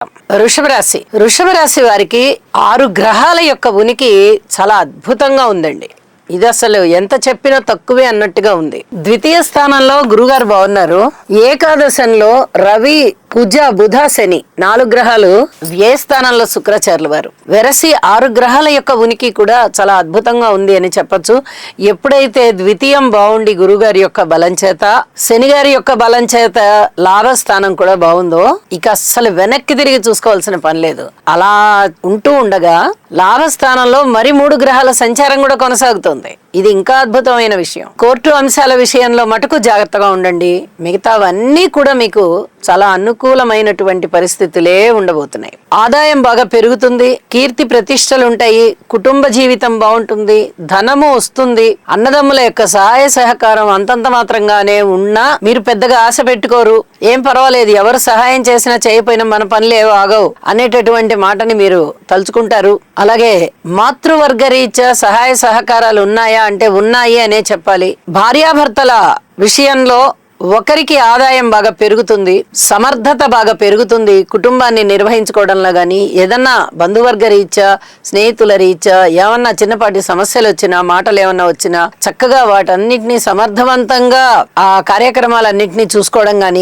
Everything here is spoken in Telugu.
వృషభ రాశి వారికి 6 గ్రహాల యొక్క ఉనికి చాలా అద్భుతంగా ఉందండి. ఇది అసలు ఎంత చెప్పినా తక్కువే అన్నట్టుగా ఉంది. ద్వితీయ స్థానంలో గురుగారు బాగున్నారు. ఏకాదశంలో రవి, కుజ, బుధ, శని 4 గ్రహాలు వ్యయ స్థానంలో శుక్రాచార్యులు వారు. వెరసి 6 గ్రహాల యొక్క ఉనికి కూడా చాలా అద్భుతంగా ఉంది అని చెప్పొచ్చు. ఎప్పుడైతే ద్వితీయం బాగుండి గురుగారి యొక్క బలం చేత, శని గారి యొక్క బలం చేత లాభస్థానం కూడా బాగుందో ఇక అస్సలు వెనక్కి తిరిగి చూసుకోవాల్సిన పని లేదు. అలా ఉంటూ ఉండగా లాభస్థానంలో మరి 3 గ్రహాల సంచారం కూడా కొనసాగుతోంది. ఇది ఇంకా అద్భుతమైన విషయం. కోర్టు అంశాల విషయంలో మటుకు జాగ్రత్తగా ఉండండి. మిగతావన్నీ కూడా మీకు చాలా అనుకూలమైనటువంటి పరిస్థితులే ఉండబోతున్నాయి. ఆదాయం బాగా పెరుగుతుంది, కీర్తి ప్రతిష్టలు ఉంటాయి, కుటుంబ జీవితం బాగుంటుంది, ధనము వస్తుంది, అన్నదమ్ముల యొక్క సహాయ సహకారం అంతంత మాత్రంగానే ఉన్నా మీరు పెద్దగా ఆశ పెట్టుకోరు. ఏం పర్వాలేదు, ఎవరు సహాయం చేసినా చేయకపోయినా మన పనులేవో ఆగవు అనేటటువంటి మాటని మీరు తలుచుకుంటారు. అలాగే మాతృవర్గ రీత్యా సహాయ సహకారాలు ఉన్నాయా అంటే ఉన్నాయి అనే చెప్పాలి. భార్యాభర్తల విషయంలో ఒకరికి ఆదాయం బాగా పెరుగుతుంది, సమర్థత బాగా పెరుగుతుంది. కుటుంబాన్ని నిర్వహించుకోవడంలో గానీ ఏదన్నా బంధువర్గ రీత్యా, స్నేహితుల రీత్యా ఏమన్నా చిన్నపాటి సమస్యలు వచ్చినా, మాటలు ఏమన్నా వచ్చినా చక్కగా వాటన్నిటినీ సమర్థవంతంగా ఆ కార్యక్రమాలన్నింటినీ చూసుకోవడం గానీ